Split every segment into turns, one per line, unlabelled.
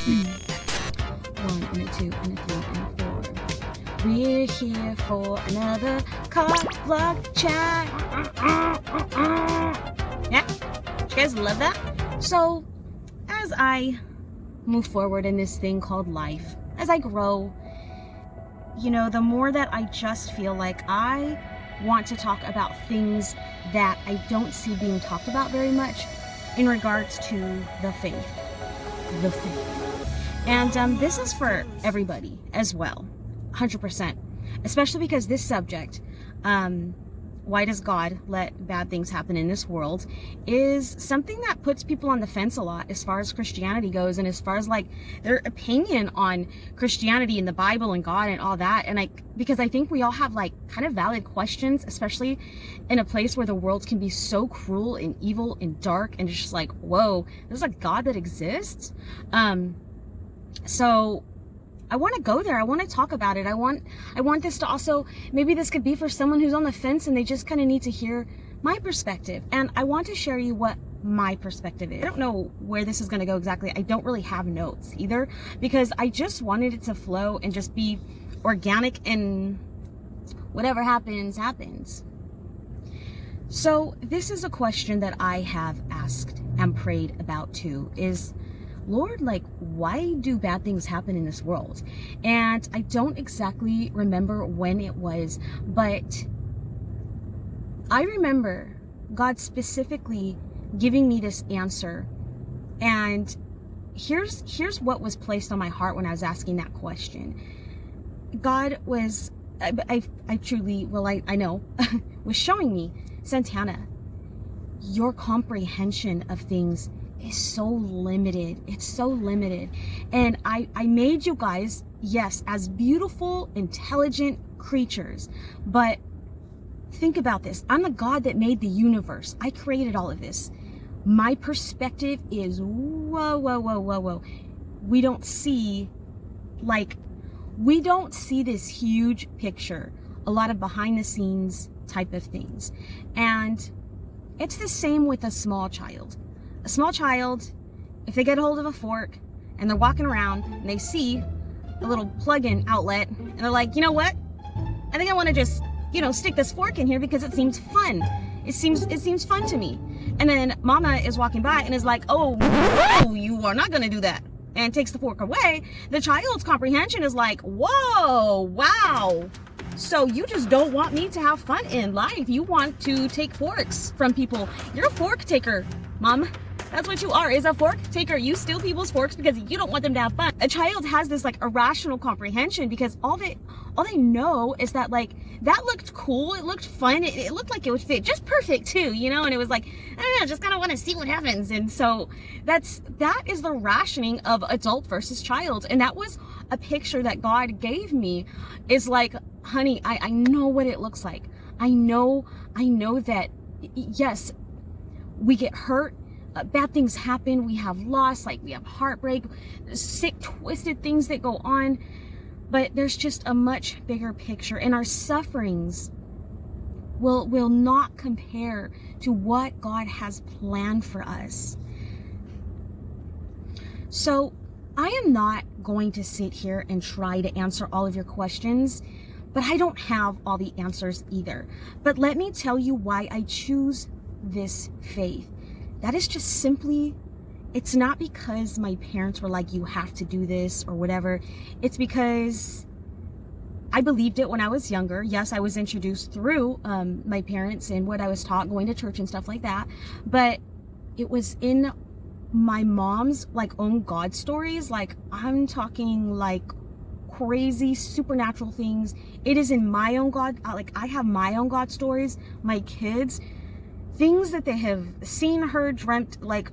One and a two and a three and a four. We're here for another car vlog chat. Yeah, you guys love that? So, as I move forward in this thing called life, as I grow, you know, the more that I just feel like I want to talk about things that I don't see being talked about very much in regards to the faith. The faith. And this is for everybody as well, 100%. Especially because this subject, why does God let bad things happen in this world, is something that puts people on the fence a lot as far as Christianity goes, and as far as like their opinion on Christianity and the Bible and God and all that. And because I think we all have like kind of valid questions, especially in a place where the world can be so cruel and evil and dark, and it's just like, whoa, there's a God that exists. So I want to go there. I want to talk about it. I want this to also, maybe this could be for someone who's on the fence and they just kind of need to hear my perspective. And I want to share you what my perspective is. I don't know where this is going to go exactly. I don't really have notes either, because I just wanted it to flow and just be organic, and whatever happens, happens. So this is a question that I have asked and prayed about too, is, Lord, like, why do bad things happen in this world? And I don't exactly remember when it was, but I remember God specifically giving me this answer. And here's what was placed on my heart when I was asking that question. God was, I truly, well, I know, was showing me, Santana, your comprehension of things is so limited. It's so limited. And I made you guys, yes, as beautiful, intelligent creatures. But think about this. I'm the God that made the universe. I created all of this. My perspective is whoa, whoa, whoa, whoa, whoa. We don't see this huge picture, a lot of behind the scenes type of things. And it's the same with a small child. A small child, if they get a hold of a fork and they're walking around and they see a little plug-in outlet and they're like, you know what? I think I want to just, stick this fork in here because it seems fun. It seems fun to me. And then mama is walking by and is like, oh, no, you are not going to do that, and takes the fork away. The child's comprehension is like, whoa, wow. So you just don't want me to have fun in life. You want to take forks from people. You're a fork taker, Mom. That's what you are, is a fork taker. You steal people's forks because you don't want them to have fun. A child has this like irrational comprehension because all they know is that like that looked cool, it looked fun, it looked like it would fit just perfect too, and it was like, I don't know, just kind of want to see what happens. And so that is the rationing of adult versus child. And that was a picture that God gave me, is like, honey, I know what it looks like. I know that, yes, we get hurt. Bad things happen, we have loss, like we have heartbreak, sick, twisted things that go on, but there's just a much bigger picture, and our sufferings will not compare to what God has planned for us. So I am not going to sit here and try to answer all of your questions, but I don't have all the answers either. But let me tell you why I choose this faith. That is just simply, it's not because my parents were like, you have to do this or whatever. It's because I believed it when I was younger. Yes, I was introduced through my parents and what I was taught, going to church and stuff like that. But it was in my mom's like own God stories. Like, I'm talking like crazy supernatural things. It is in my own God, like I have my own God stories, my kids, things that they have seen, heard, dreamt, like,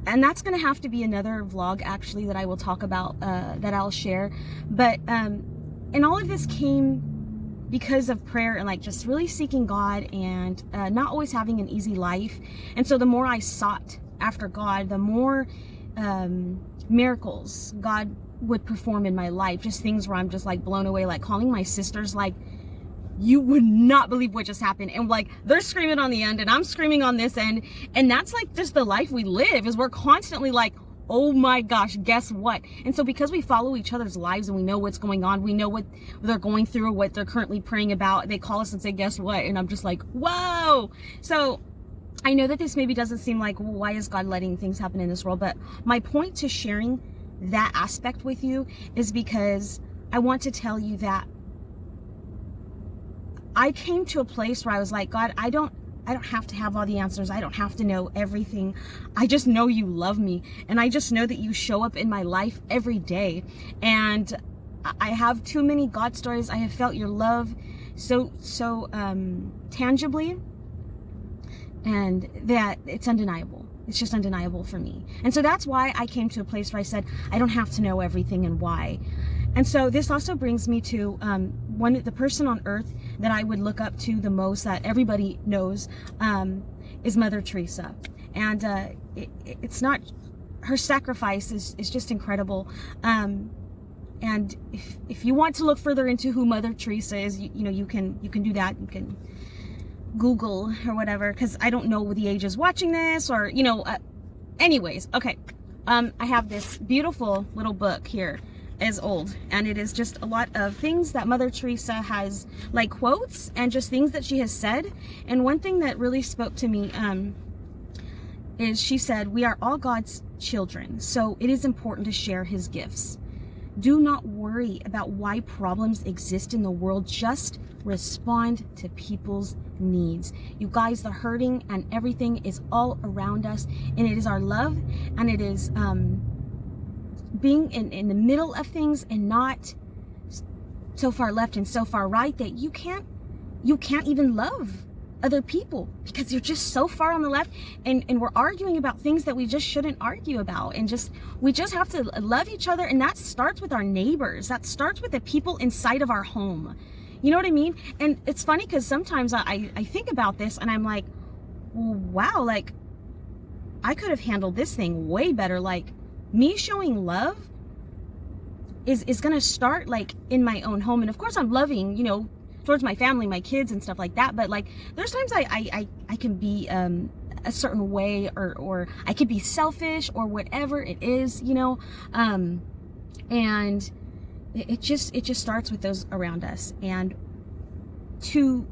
and that's going to have to be another vlog actually that I will talk about, that I'll share. But and all of this came because of prayer and like just really seeking God, and not always having an easy life. And so the more I sought after God, the more miracles God would perform in my life. Just things where I'm just like blown away, like calling my sisters, like, you would not believe what just happened. And like, they're screaming on the end and I'm screaming on this end. And that's like just the life we live, is we're constantly like, oh my gosh, guess what? And so because we follow each other's lives and we know what's going on, we know what they're going through or what they're currently praying about, they call us and say, guess what? And I'm just like, whoa. So I know that this maybe doesn't seem like, well, why is God letting things happen in this world? But my point to sharing that aspect with you is because I want to tell you that I came to a place where I was like, God, I don't have to have all the answers. I don't have to know everything. I just know you love me. And I just know that you show up in my life every day. And I have too many God stories. I have felt your love so tangibly, and that it's undeniable. It's just undeniable for me. And so that's why I came to a place where I said, I don't have to know everything and why. And so this also brings me to the person on earth that I would look up to the most, that everybody knows, is Mother Teresa. And it's not, her sacrifice is just incredible. And if you want to look further into who Mother Teresa is, you can do that. You can Google or whatever, because I don't know the ages watching this, or anyways. Okay, I have this beautiful little book here. Is old, and it is just a lot of things that Mother Teresa has, like quotes and just things that she has said. And one thing that really spoke to me is she said, we are all God's children, so it is important to share his gifts. Do not worry about why problems exist in the world. Just respond to people's needs. You guys, the hurting and everything is all around us, and it is our love, and it is being in the middle of things and not so far left and so far right that you can't even love other people because you're just so far on the left, and we're arguing about things that we just shouldn't argue about, and we just have to love each other. And that starts with our neighbors. That starts with the people inside of our home. You know what I mean? And it's funny because sometimes I think about this and I'm like, well, wow, like I could have handled this thing way better. Like, me showing love is going to start like in my own home. And of course I'm loving, towards my family, my kids and stuff like that. But like, there's times I can be a certain way, or I could be selfish or whatever it is, and it just starts with those around us. And to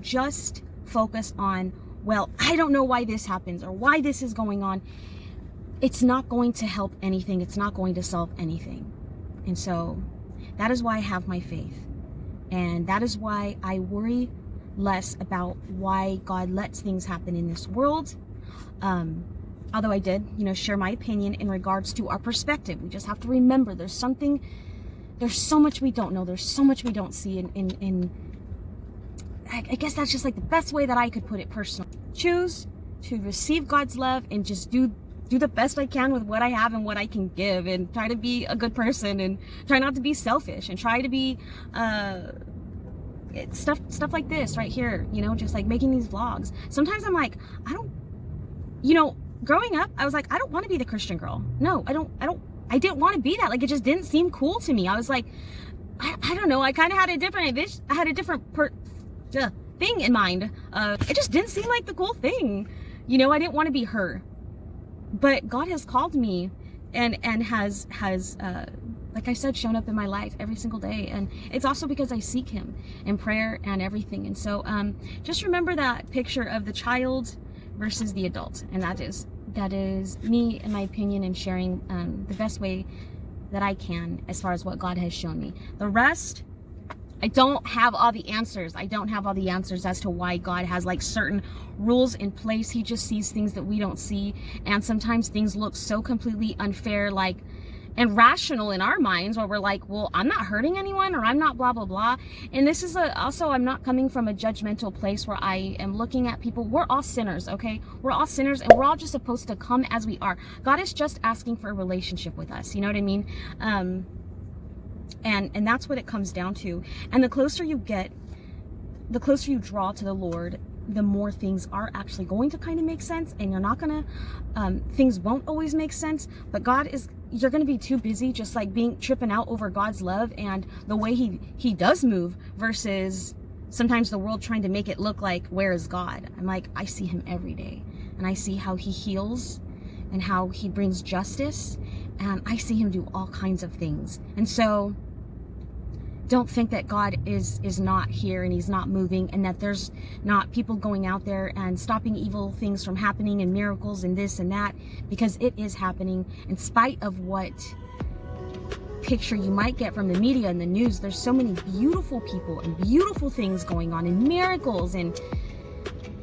just focus on, well, I don't know why this happens or why this is going on. It's not going to help anything. It's not going to solve anything. And so that is why I have my faith. And that is why I worry less about why God lets things happen in this world. Although I did, share my opinion in regards to our perspective. We just have to remember there's so much we don't know. There's so much we don't see. I guess that's just like the best way that I could put it personally. Choose to receive God's love and just do the best I can with what I have and what I can give, and try to be a good person, and try not to be selfish, and try to be stuff like this right here, just like making these vlogs. Sometimes I'm like, growing up I was like, I don't want to be the Christian girl. No, I didn't want to be that. Like, it just didn't seem cool to me. I was like, I don't know, I kind of had a different thing in mind. It just didn't seem like the cool thing. I didn't want to be her. But God has called me and has like I said, shown up in my life every single day. And it's also because I seek him in prayer and everything. And so just remember that picture of the child versus the adult. And that is me, in my opinion, and sharing the best way that I can as far as what God has shown me. The rest, I don't have all the answers. I don't have all the answers as to why God has like certain rules in place. He just sees things that we don't see. And sometimes things look so completely unfair, like, and rational in our minds, where we're like, well, I'm not hurting anyone, or I'm not blah, blah, blah. And this is also, I'm not coming from a judgmental place where I am looking at people. We're all sinners, okay? We're all sinners, and we're all just supposed to come as we are. God is just asking for a relationship with us. You know what I mean? And that's what it comes down to. And the closer you get, the closer you draw to the Lord, the more things are actually going to kind of make sense. And you're not gonna, things won't always make sense, but you're gonna be too busy just like tripping out over God's love and the way he does move, versus sometimes the world trying to make it look like, where is God? I'm like, I see him every day, and I see how he heals, and how he brings justice. And I see him do all kinds of things. And so don't think that God is not here and he's not moving, and that there's not people going out there and stopping evil things from happening and miracles and this and that, because it is happening. In spite of what picture you might get from the media and the news, there's so many beautiful people and beautiful things going on and miracles, and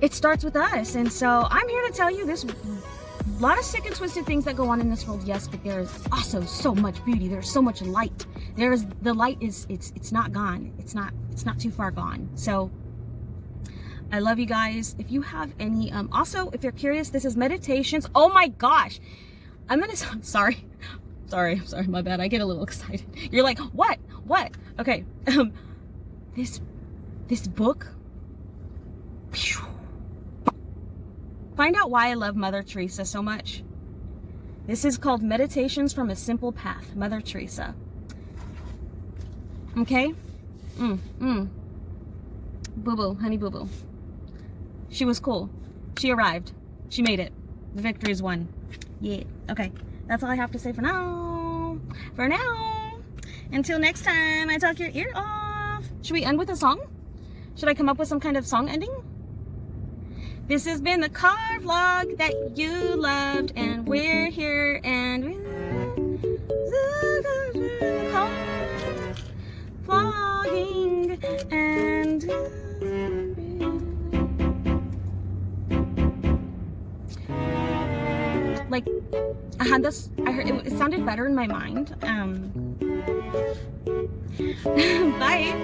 it starts with us. And so I'm here to tell you, there's a lot of sick and twisted things that go on in this world, yes, but there is also so much beauty. There's so much light. The light is, it's not gone. It's not too far gone. So I love you guys. If you have any, also, if you're curious, this is Meditations. Oh my gosh. Sorry, my bad. I get a little excited. You're like, what? Okay. This book. Find out why I love Mother Teresa so much. This is called Meditations from a Simple Path, Mother Teresa. Okay? Boo-boo, honey boo-boo. She was cool. She arrived. She made it. The victory is won. Yeah. Okay. That's all I have to say for now. For now. Until next time, I talk your ear off. Should we end with a song? Should I come up with some kind of song ending? This has been the car vlog that you loved, and we're here, and we're car vlogging, and like I heard it sounded better in my mind. Bye.